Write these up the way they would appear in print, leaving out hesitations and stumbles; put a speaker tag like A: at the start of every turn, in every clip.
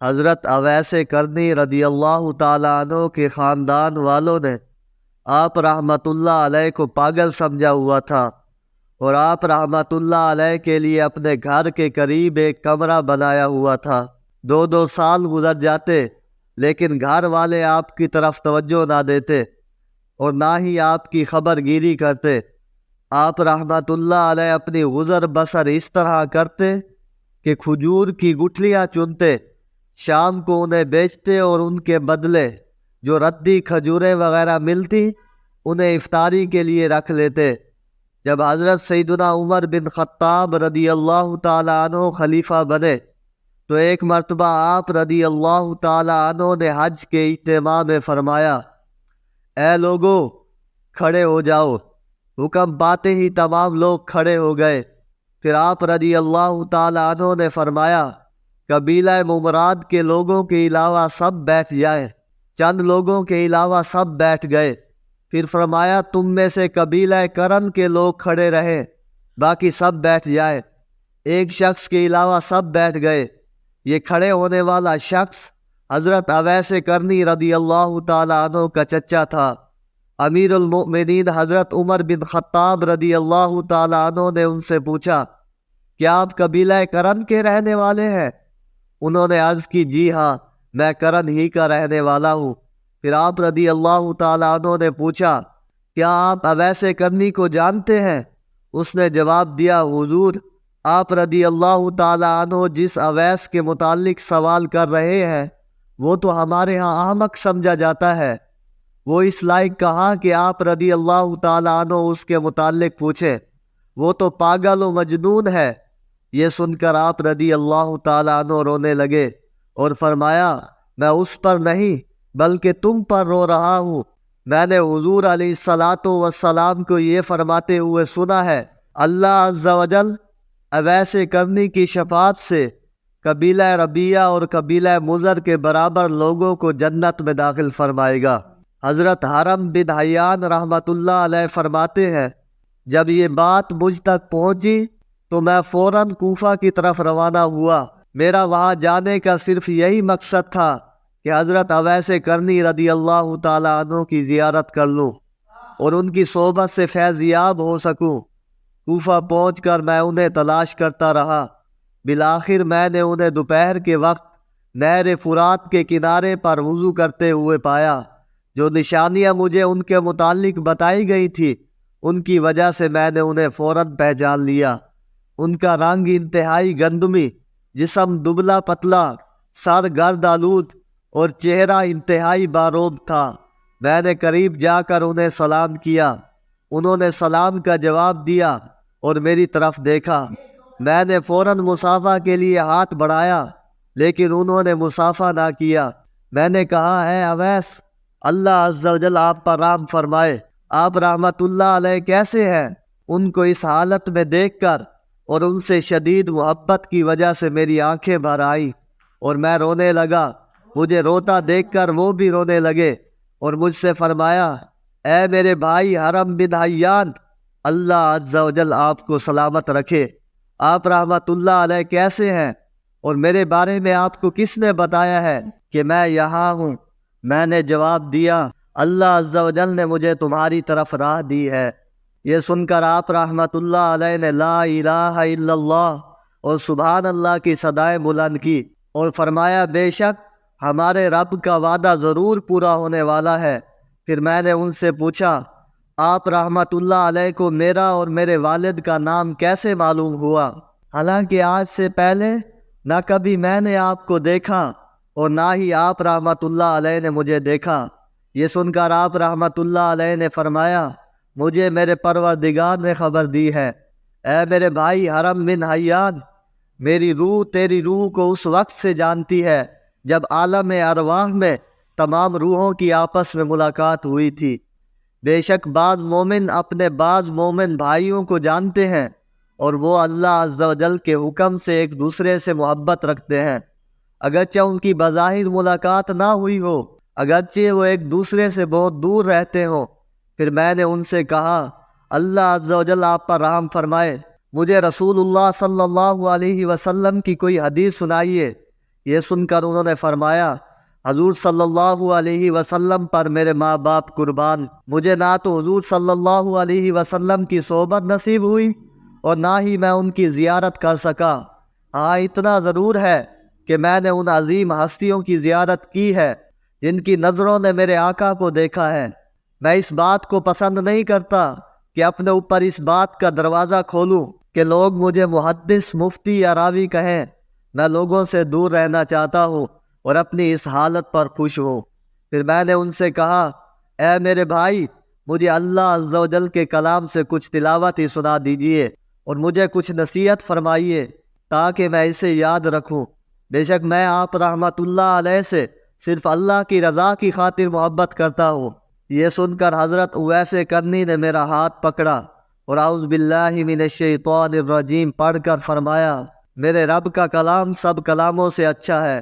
A: حضرت اویس کرنی رضی اللہ تعالیٰ عنہ کے خاندان والوں نے آپ رحمت اللہ علیہ کو پاگل سمجھا ہوا تھا، اور آپ رحمت اللہ علیہ کے لیے اپنے گھر کے قریب ایک کمرہ بنایا ہوا تھا۔ 2 سال گزر جاتے لیکن گھر والے آپ کی طرف توجہ نہ دیتے اور نہ ہی آپ کی خبر گیری کرتے۔ آپ رحمت اللہ علیہ اپنی گزر بسر اس طرح کرتے کہ کھجور کی گٹھلیاں چنتے، شام کو انہیں بیچتے اور ان کے بدلے جو ردی کھجوریں وغیرہ ملتی انہیں افطاری کے لیے رکھ لیتے۔ جب حضرت سیدنا عمر بن خطاب رضی اللہ تعالیٰ عنہ خلیفہ بنے تو ایک مرتبہ آپ رضی اللہ تعالیٰ عنہ نے حج کے اہتمام میں فرمایا، اے لوگو کھڑے ہو جاؤ۔ حکم پاتے ہی تمام لوگ کھڑے ہو گئے۔ پھر آپ رضی اللہ تعالیٰ عنہ نے فرمایا، قبیلہ ممراد کے لوگوں کے علاوہ سب بیٹھ جائیں۔ چند لوگوں کے علاوہ سب بیٹھ گئے۔ پھر فرمایا، تم میں سے قبیلہ کرن کے لوگ کھڑے رہیں، باقی سب بیٹھ جائیں۔ ایک شخص کے علاوہ سب بیٹھ گئے۔ یہ کھڑے ہونے والا شخص حضرت اویس کرنی رضی اللہ تعالیٰ عنہ کا چچا تھا۔ امیر المؤمنین حضرت عمر بن خطاب رضی اللہ تعالیٰ عنہ نے ان سے پوچھا، کیا آپ قبیلہ کرن کے رہنے والے ہیں؟ انہوں نے عرض کی، جی ہاں، میں کرن ہی کا رہنے والا ہوں۔ پھر آپ رضی اللہ تعالیٰ عنہ نے پوچھا، کیا آپ اویس کرنی کو جانتے ہیں؟ اس نے جواب دیا، حضور، آپ رضی اللہ تعالیٰ عنہ جس اویس کے متعلق سوال کر رہے ہیں وہ تو ہمارے ہاں احمق سمجھا جاتا ہے۔ وہ اس لائق کہاں کہ آپ رضی اللہ تعالیٰ عنہ اس کے متعلق پوچھیں، وہ تو پاگل و مجنون ہے۔ یہ سن کر آپ رضی اللہ تعالیٰ عنہ رونے لگے اور فرمایا، میں اس پر نہیں بلکہ تم پر رو رہا ہوں۔ میں نے حضور علیہ الصلاۃ والسلام کو یہ فرماتے ہوئے سنا ہے، اللہ عز و جل اویس کرنی کی شفاعت سے قبیلہ ربیہ اور قبیلہ مضر کے برابر لوگوں کو جنت میں داخل فرمائے گا۔ حضرت حرم بن حیان رحمت اللہ علیہ فرماتے ہیں، جب یہ بات مجھ تک پہنچی تو میں فوراً کوفہ کی طرف روانہ ہوا۔ میرا وہاں جانے کا صرف یہی مقصد تھا کہ حضرت اویس کرنی رضی اللہ تعالیٰ عنہ کی زیارت کر لوں اور ان کی صحبت سے فیض یاب ہو سکوں۔ کوفہ پہنچ کر میں انہیں تلاش کرتا رہا۔ بالآخر میں نے انہیں دوپہر کے وقت نہر فرات کے کنارے پر وضو کرتے ہوئے پایا۔ جو نشانیاں مجھے ان کے متعلق بتائی گئی تھی ان کی وجہ سے میں نے انہیں فوراً پہچان لیا۔ ان کا رنگ انتہائی گندمی، جسم دبلا پتلا، سر گرد آلود اور چہرہ انتہائی باروب تھا۔ میں نے قریب جا کر انہیں سلام کیا۔ انہوں نے سلام کا جواب دیا اور میری طرف دیکھا۔ میں نے فوراً مصافحہ کے لیے ہاتھ بڑھایا لیکن انہوں نے مصافحہ نہ کیا۔ میں نے کہا، اے اویس، اللہ عز و جل آپ پر رحم فرمائے، آپ رحمت اللہ علیہ کیسے ہیں؟ ان کو اس حالت میں دیکھ کر اور ان سے شدید محبت کی وجہ سے میری آنکھیں بھر آئیں اور میں رونے لگا۔ مجھے روتا دیکھ کر وہ بھی رونے لگے اور مجھ سے فرمایا، اے میرے بھائی حرم بن حیان، اللہ عز و جل آپ کو سلامت رکھے۔ آپ رحمت اللہ علیہ کیسے ہیں اور میرے بارے میں آپ کو کس نے بتایا ہے کہ میں یہاں ہوں؟ میں نے جواب دیا، اللہ عز و جل نے مجھے تمہاری طرف راہ دی ہے۔ یہ سن کر آپ رحمت اللہ علیہ نے لا الہ الا اللہ اور سبحان اللہ کی صدائیں بلند کی اور فرمایا، بے شک ہمارے رب کا وعدہ ضرور پورا ہونے والا ہے۔ پھر میں نے ان سے پوچھا، آپ رحمت اللہ علیہ کو میرا اور میرے والد کا نام کیسے معلوم ہوا؟ حالانکہ آج سے پہلے نہ کبھی میں نے آپ کو دیکھا اور نہ ہی آپ رحمت اللہ علیہ نے مجھے دیکھا۔ یہ سن کر آپ رحمت اللہ علیہ نے فرمایا، مجھے میرے پروردگار نے خبر دی ہے، اے میرے بھائی حرم بن حیان، میری روح تیری روح کو اس وقت سے جانتی ہے جب عالم ارواح میں تمام روحوں کی آپس میں ملاقات ہوئی تھی۔ بے شک بعض مومن اپنے بعض مومن بھائیوں کو جانتے ہیں اور وہ اللہ عز و جل کے حکم سے ایک دوسرے سے محبت رکھتے ہیں، اگرچہ ان کی بظاہر ملاقات نہ ہوئی ہو، اگرچہ وہ ایک دوسرے سے بہت دور رہتے ہوں۔ پھر میں نے ان سے کہا، اللہ عز و جل آپ پر رحم فرمائے، مجھے رسول اللہ صلی اللہ علیہ وسلم کی کوئی حدیث سنائیے یہ سن کر انہوں نے فرمایا، حضور صلی اللہ علیہ وسلم پر میرے ماں باپ قربان، مجھے نہ تو حضور صلی اللہ علیہ وسلم کی صحبت نصیب ہوئی اور نہ ہی میں ان کی زیارت کر سکا۔ ہاں، اتنا ضرور ہے کہ میں نے ان عظیم ہستیوں کی زیارت کی ہے جن کی نظروں نے میرے آقا کو دیکھا ہے۔ میں اس بات کو پسند نہیں کرتا کہ اپنے اوپر اس بات کا دروازہ کھولوں کہ لوگ مجھے محدث، مفتی یا راوی کہیں۔ میں لوگوں سے دور رہنا چاہتا ہوں اور اپنی اس حالت پر خوش ہوں۔ پھر میں نے ان سے کہا، اے میرے بھائی، مجھے اللہ عز و جل کے کلام سے کچھ تلاوت ہی سنا دیجئے اور مجھے کچھ نصیحت فرمائیے تاکہ میں اسے یاد رکھوں۔ بے شک میں آپ رحمت اللہ علیہ سے صرف اللہ کی رضا کی خاطر محبت کرتا ہوں۔ یہ سن کر حضرت اویس کرنی نے میرا ہاتھ پکڑا اور اعوذ باللہ من الشیطان الرجیم پڑھ کر فرمایا، میرے رب کا کلام سب کلاموں سے اچھا ہے۔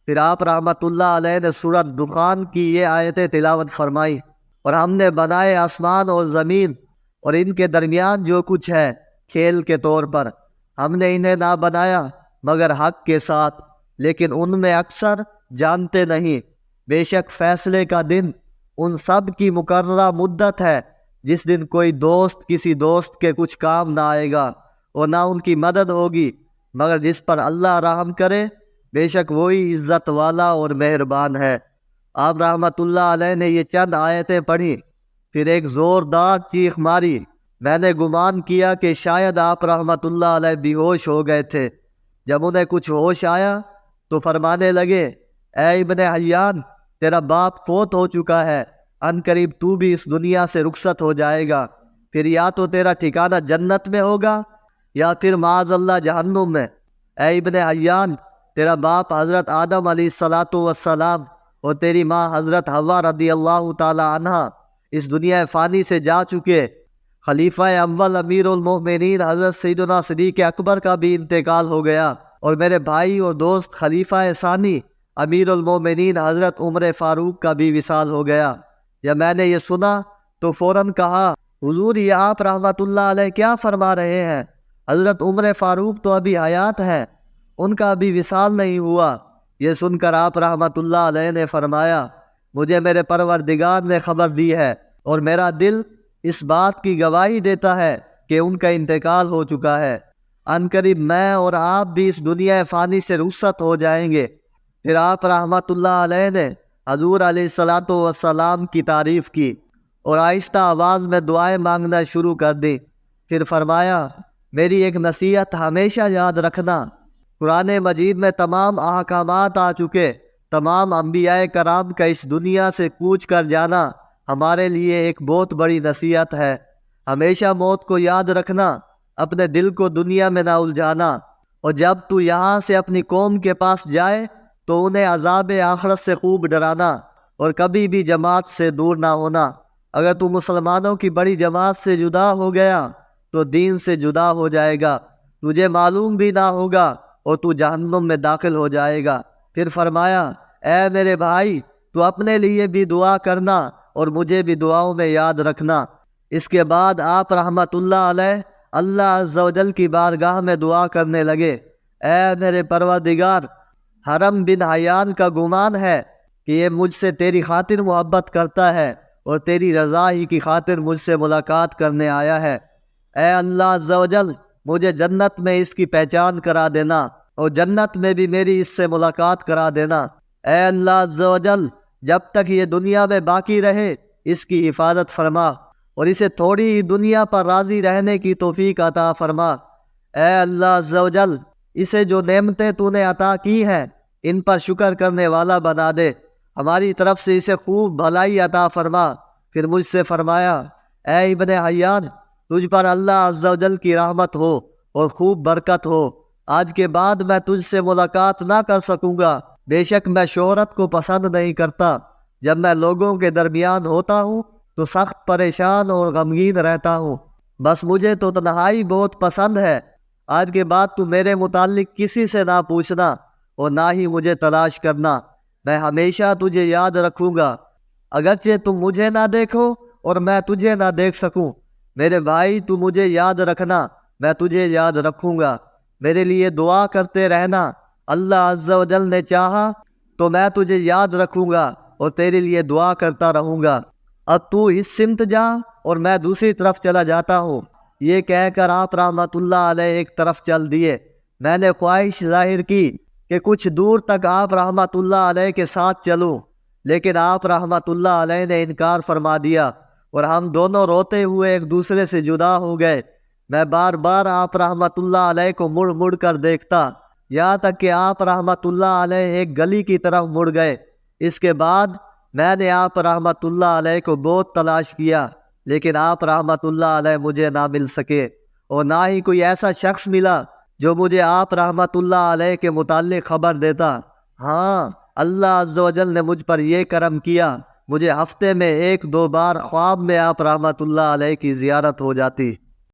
A: پھر آپ رحمت اللہ علیہ نے سورۃ دخان کی یہ آیتیں تلاوت فرمائی، اور ہم نے بنائے آسمان اور زمین اور ان کے درمیان جو کچھ ہے کھیل کے طور پر۔ ہم نے انہیں نہ بنایا مگر حق کے ساتھ، لیکن ان میں اکثر جانتے نہیں۔ بے شک فیصلے کا دن ان سب کی مقررہ مدت ہے، جس دن کوئی دوست کسی دوست کے کچھ کام نہ آئے گا اور نہ ان کی مدد ہوگی مگر جس پر اللہ رحم کرے۔ بے شک وہی عزت والا اور مہربان ہے۔ آپ رحمت اللہ علیہ نے یہ چند آیتیں پڑھی، پھر ایک زوردار چیخ ماری۔ میں نے گمان کیا کہ شاید آپ رحمت اللہ علیہ بے ہوش ہو گئے تھے۔ جب انہیں کچھ ہوش آیا تو فرمانے لگے، اے ابن حیان، تیرا باپ فوت ہو چکا ہے، ان قریب تو بھی اس دنیا سے رخصت ہو جائے گا، پھر یا تو تیرا ٹھکانہ جنت میں ہوگا یا پھر معاذ اللہ جہنم میں۔ اے ابن حیان، تیرا باپ حضرت آدم علیہ السلام اور تیری ماں حضرت حوا رضی اللہ تعالی عنہ اس دنیا فانی سے جا چکے۔ خلیفہ اول امیر المومنین حضرت سیدنا صدیق اکبر کا بھی انتقال ہو گیا، اور میرے بھائی اور دوست خلیفہ ثانی امیر المومنین حضرت عمر فاروق کا بھی وصال ہو گیا۔ جب میں نے یہ سنا تو فوراً کہا، حضور یہ آپ رحمت اللہ علیہ کیا فرما رہے ہیں؟ حضرت عمر فاروق تو ابھی حیات ہیں، ان کا ابھی وصال نہیں ہوا۔ یہ سن کر آپ رحمت اللہ علیہ نے فرمایا، مجھے میرے پروردگار نے خبر دی ہے اور میرا دل اس بات کی گواہی دیتا ہے کہ ان کا انتقال ہو چکا ہے۔ ان قریب میں اور آپ بھی اس دنیا فانی سے رخصت ہو جائیں گے۔ پھر آپ رحمت اللہ علیہ نے حضور علیہ السلام کی تعریف کی اور آہستہ آواز میں دعائیں مانگنا شروع کر دی۔ پھر فرمایا، میری ایک نصیحت ہمیشہ یاد رکھنا، قرآن مجید میں تمام احکامات آ چکے، تمام انبیاء کرام کا اس دنیا سے کوچ کر جانا ہمارے لیے ایک بہت بڑی نصیحت ہے۔ ہمیشہ موت کو یاد رکھنا، اپنے دل کو دنیا میں نہ الجھانا، اور جب تو یہاں سے اپنی قوم کے پاس جائے تو انہیں عذاب آخرت سے خوب ڈرانا اور کبھی بھی جماعت سے دور نہ ہونا۔ اگر تو مسلمانوں کی بڑی جماعت سے جدا ہو گیا تو دین سے جدا ہو جائے گا، تجھے معلوم بھی نہ ہوگا اور تو جہنم میں داخل ہو جائے گا۔ پھر فرمایا، اے میرے بھائی، تو اپنے لیے بھی دعا کرنا اور مجھے بھی دعاؤں میں یاد رکھنا۔ اس کے بعد آپ رحمت اللہ علیہ اللہ عز و جل کی بارگاہ میں دعا کرنے لگے، اے میرے پروردگار، حرم بن حیان کا گمان ہے کہ یہ مجھ سے تیری خاطر محبت کرتا ہے اور تیری رضا ہی کی خاطر مجھ سے ملاقات کرنے آیا ہے۔ اے اللہ عز و جل، مجھے جنت میں اس کی پہچان کرا دینا اور جنت میں بھی میری اس سے ملاقات کرا دینا۔ اے اللہ عز و جل، جب تک یہ دنیا میں باقی رہے اس کی حفاظت فرما اور اسے تھوڑی ہی دنیا پر راضی رہنے کی توفیق عطا فرما۔ اے اللہ عز و جل، اسے جو نعمتیں تو نے عطا کی ہیں ان پر شکر کرنے والا بنا دے، ہماری طرف سے اسے خوب بھلائی عطا فرما۔ پھر مجھ سے فرمایا، اے ابن حیان، تجھ پر اللہ عز و جل کی رحمت ہو اور خوب برکت ہو، آج کے بعد میں تجھ سے ملاقات نہ کر سکوں گا۔ بے شک میں شہرت کو پسند نہیں کرتا، جب میں لوگوں کے درمیان ہوتا ہوں تو سخت پریشان اور غمگین رہتا ہوں، بس مجھے تو تنہائی بہت پسند ہے۔ آج کے بعد تو میرے متعلق کسی سے نہ پوچھنا اور نہ ہی مجھے تلاش کرنا، میں ہمیشہ تجھے یاد رکھوں گا، اگرچہ تم مجھے نہ دیکھو اور میں تجھے نہ دیکھ سکوں۔ میرے بھائی، تو مجھے یاد رکھنا، میں تجھے یاد رکھوں گا۔ میرے لیے دعا کرتے رہنا اللہ عز و جل نے چاہا تو میں تجھے یاد رکھوں گا اور تیرے لیے دعا کرتا رہوں گا۔ اب تو اس سمت جا اور میں دوسری طرف چلا جاتا ہوں۔ یہ کہہ کر آپ رحمت اللہ علیہ ایک طرف چل دیے۔ میں نے خواہش ظاہر کی کہ کچھ دور تک آپ رحمت اللہ علیہ کے ساتھ چلوں، لیکن آپ رحمت اللہ علیہ نے انکار فرما دیا اور ہم دونوں روتے ہوئے ایک دوسرے سے جدا ہو گئے۔ میں بار بار آپ رحمت اللہ علیہ کو مڑ مڑ کر دیکھتا، یہاں تک کہ آپ رحمت اللہ علیہ ایک گلی کی طرف مڑ گئے۔ اس کے بعد میں نے آپ رحمت اللہ علیہ کو بہت تلاش کیا، لیکن آپ رحمت اللہ علیہ مجھے نہ مل سکے، اور نہ ہی کوئی ایسا شخص ملا جو مجھے آپ رحمت اللہ علیہ کے متعلق خبر دیتا۔ ہاں، اللہ عز و جل نے مجھ پر یہ کرم کیا، مجھے ہفتے میں 1-2 بار خواب میں آپ رحمت اللہ علیہ کی زیارت ہو جاتی۔